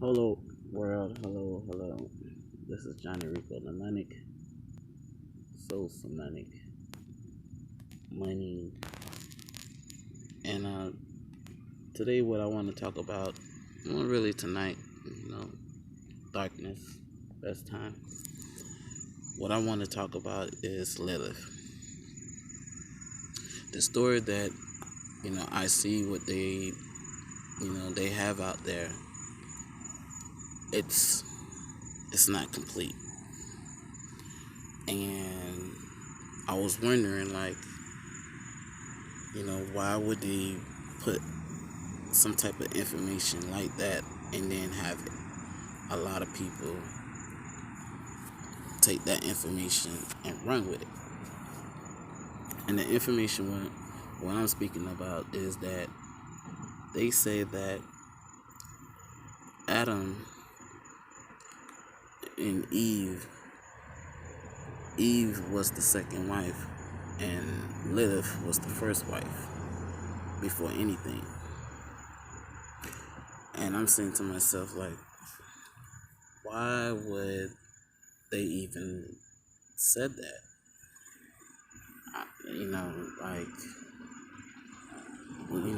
Hello, world. Hello, hello. This is Johnny Ricohmnemonic, Soul Semantic, Money. And today, what I want to talk about, well, really tonight, you know, darkness, best time. What I want to talk about is Lilith. The story that, I see what they have out there, it's not complete. And I was wondering, like, why would they put some type of information like that and then have a lot of people take that information and run with it? And the information what I'm speaking about is that they say that Adam and Eve was the second wife and Lilith was the first wife before anything. And I'm saying to myself, like, why would they even said that? Like, who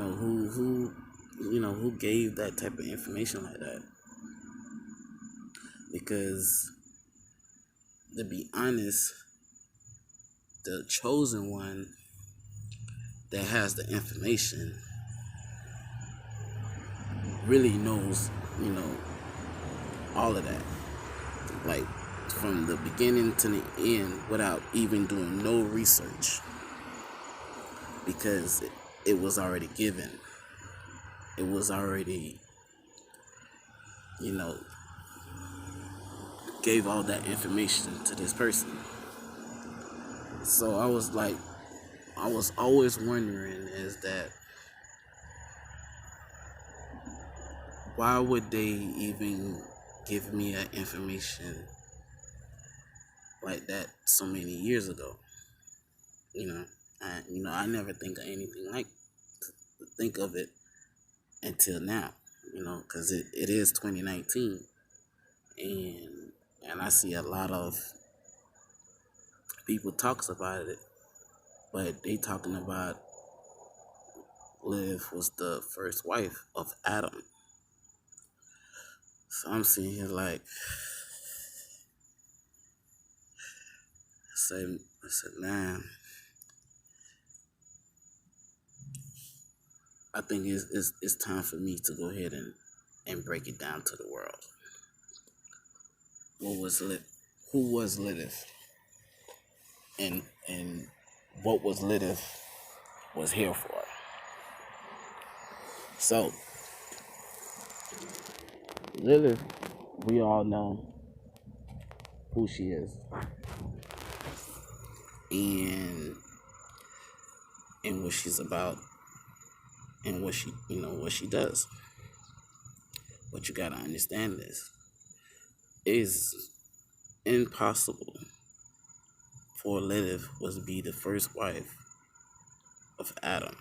gave that type of information like that? Because to be honest, the chosen one that has the information really knows, all of that. Like, from the beginning to the end without even doing no research. Because it was already given. It was already, gave all that information to this person. So I was always wondering is that why would they even give me an information like that so many years ago? I never think of anything like think of it until now, because it is 2019, and I see a lot of people talks about it, but they talking about Liv was the first wife of Adam. So I'm sitting here like, I said, man, I think it's time for me to go ahead and break it down to the world. Who was Lilith? And what was Lilith was here for? So Lilith, we all know who she is, and what she's about, and what she does. But you gotta understand this: it's impossible for Lilith was to be the first wife of Adam.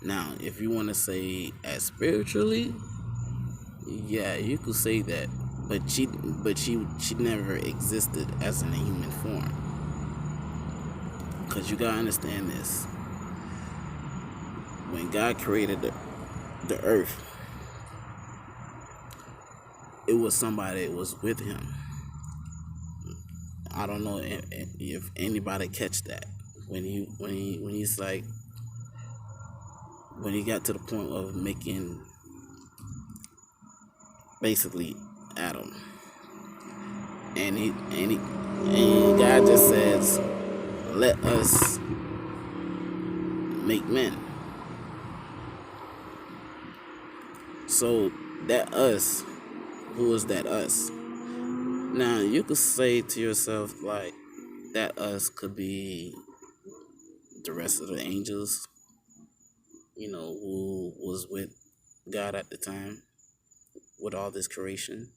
Now, if you want to say as spiritually, yeah, you could say that, but she never existed as in a human form. Because you gotta understand this: when God created the earth, it was somebody that was with him. I don't know if anybody catch that when he's like, when he got to the point of making basically Adam, and God just says, "Let us make men." So that us, who is that us? Now you could say to yourself, like, that us could be the rest of the angels, who was with God at the time with all this creation.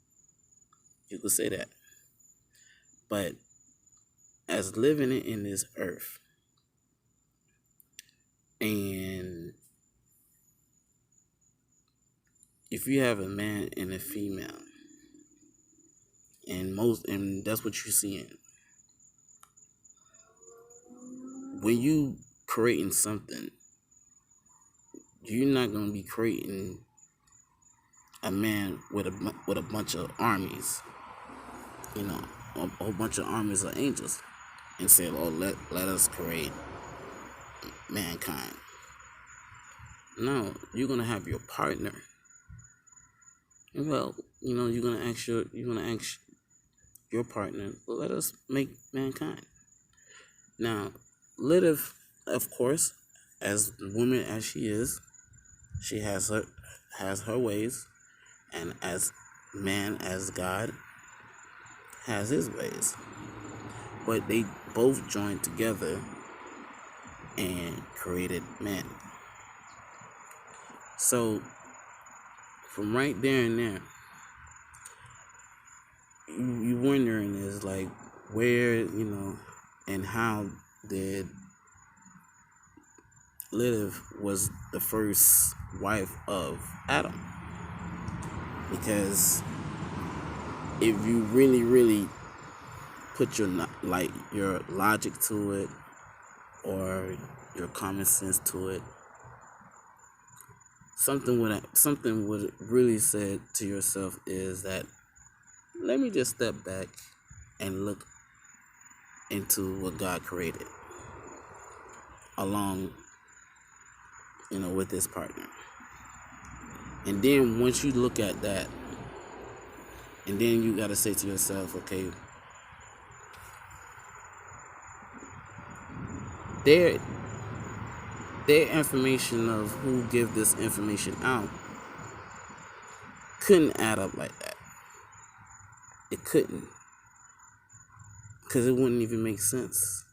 You could say that. But as living in this earth, and if you have a man and a female, and that's what you're seeing, when you creating something, you're not gonna be creating a man with a bunch of armies, you know, a whole bunch of armies of angels, and say, "Oh, let us create mankind." No, you're gonna have your partner. And well, you're gonna ask your partner, "Well, let us make mankind." Now, Lilith, of course, as woman as she is, she has her ways, and as man, as God, has his ways. But they both joined together and created man. So from right there and there, you wondering is like, where, and how did Lilith was the first wife of Adam? Because if you really, really put your logic to it, or your common sense to it, something would really say to yourself is that, let me just step back and look into what God created along, with his partner. And then once you look at that, and then you got to say to yourself, okay, their information of who give this information out couldn't add up like that. It couldn't, because it wouldn't even make sense.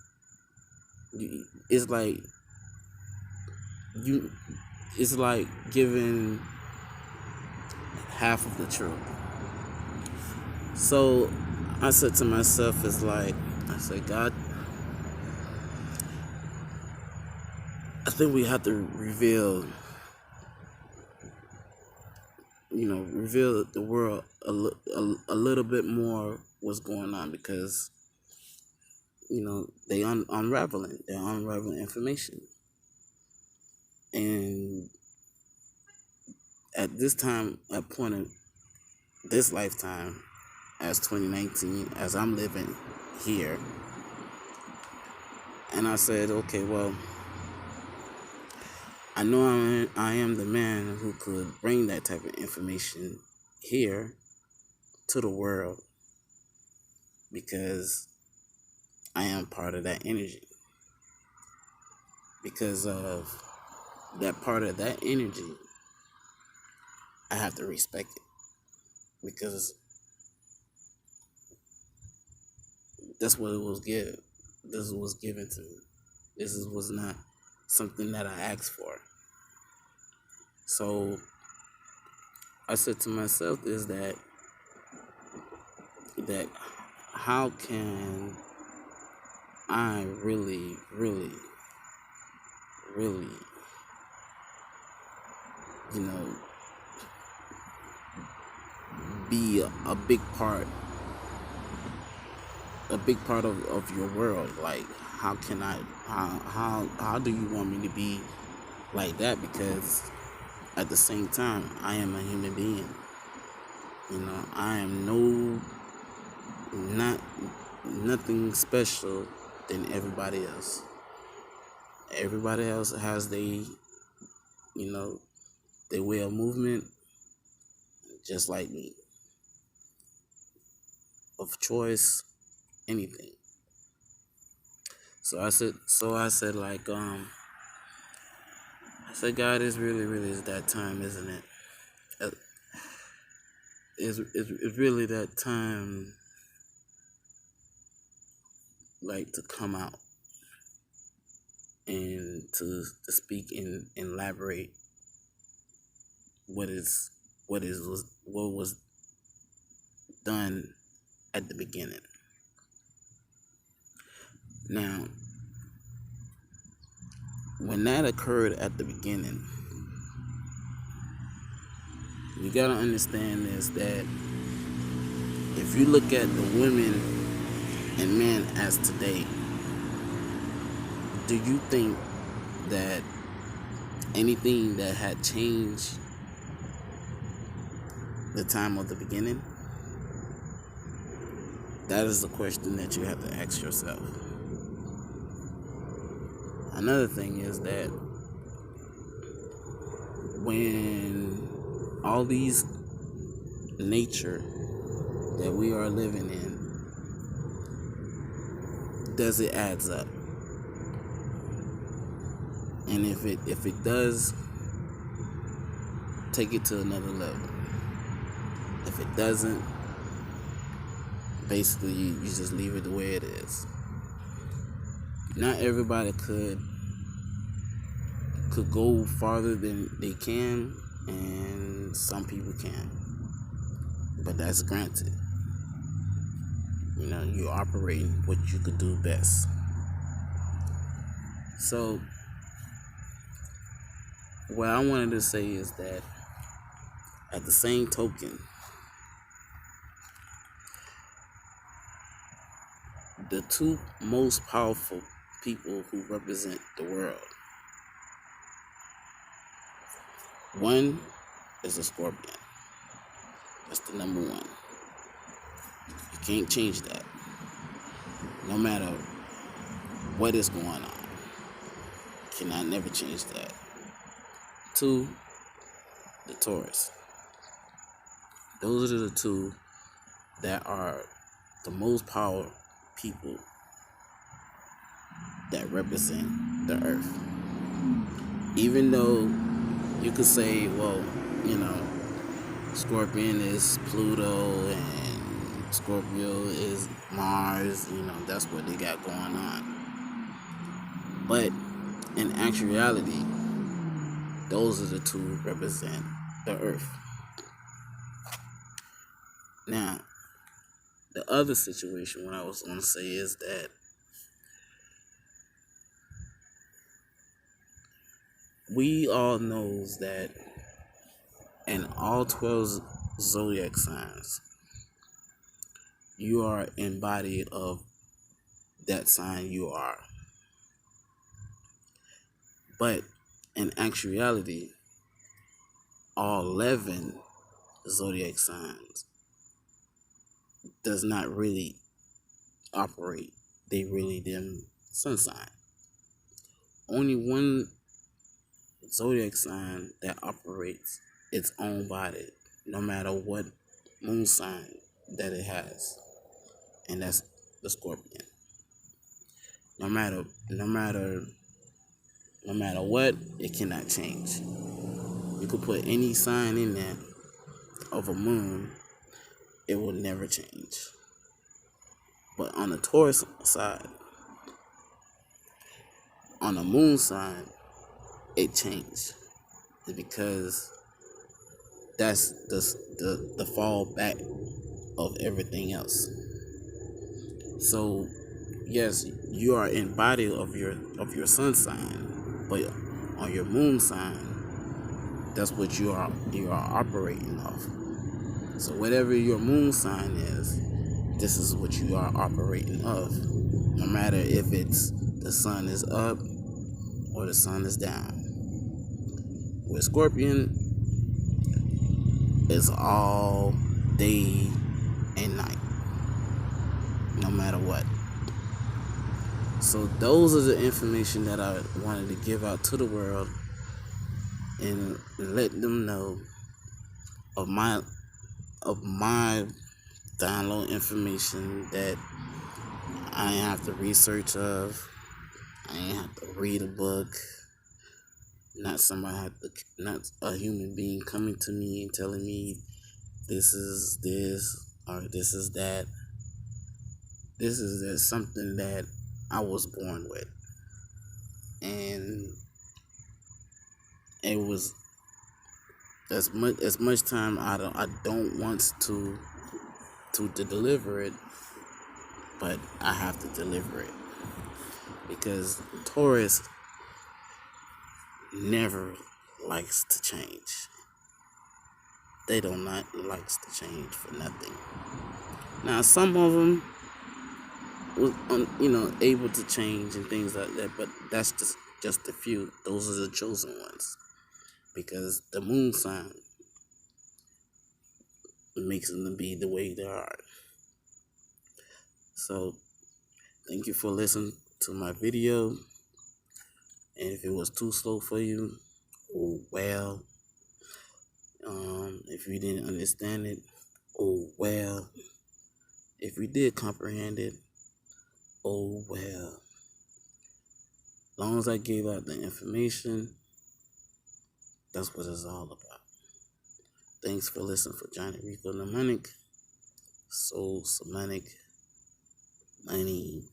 It's like giving half of the truth. So I said to myself, I said, God, I think we have to reveal the world a little bit more what's going on, because they're unraveling information. And at this time, at point of this lifetime, as 2019, as I'm living here, and I said, okay, well, I know I am the man who could bring that type of information here to the world, because I am part of that energy. Because of that part of that energy, I have to respect it, because that's what it was given. This was given to me. This was not something that I asked for. So I said to myself, is that how can I really, really, really, be a big part of your world? Like, how can I, how do you want me to be like that? Because at the same time, I am a human being. I am nothing special than everybody else. Everybody else has their way of movement, just like me, of choice, anything. So I said like, I said, God, is really, really is that time, isn't it? It's really that time, like, to come out and to speak and elaborate what was done at the beginning. Now, when that occurred at the beginning, You gotta understand this, that if you look at the women and men as today, do you think that anything that had changed the time of the beginning? That is the question that you have to ask yourself. Another thing is that when all these nature that we are living in, does it adds up? And if it does, take it to another level. If it doesn't, basically you just leave it the way it is. Not everybody could go farther than they can, and some people can, but that's granted. You operate what you could do best. So what I wanted to say is that at the same token, the two most powerful people who represent the world, one is a Scorpion. That's the number one. You can't change that. No matter what is going on. Cannot never change that. Two, the Taurus. Those are the two that are the most powerful people that represent the earth. Even though you could say, well, Scorpion is Pluto and Scorpio is Mars, that's what they got going on. But in actuality, those are the two represent the earth. Now, the other situation, what I was going to say is that we all knows that in all 12 zodiac signs, you are embodied of that sign you are. But in actuality, all 11 zodiac signs does not really operate. They really them sun sign. Only one zodiac sign that operates its own body, no matter what moon sign that it has, and that's the Scorpion. No matter what, it cannot change. You could put any sign in there of a moon, it will never change. But on the Taurus side, on the moon side, it changed. Because that's the fall back of everything else. So yes, you are embodied of your sun sign, but on your moon sign, that's what you are operating off. So whatever your moon sign is, this is what you are operating of. No matter if it's the sun is up or the sun is down. With Scorpion, it's all day and night, no matter what. So those are the information that I wanted to give out to the world and let them know of my download information that I ain't have to research of. I ain't have to read a book. Not a human being coming to me and telling me this is this or this is that. This is something that I was born with. And it was as much time I don't want to deliver it, but I have to deliver it. Because Taurus never likes to change. they do not likes to change for nothing. Now, some of them was, able to change and things like that, but that's just a few. Those are the chosen ones, because the moon sign makes them to be the way they are. So, thank you for listening to my video. And if it was too slow for you, oh well. If you didn't understand it, oh well. If you did comprehend it, oh well. As long as I gave out the information, that's what it's all about. Thanks for listening for Johnny Ricohmnemonic, Soul Semantic, Money.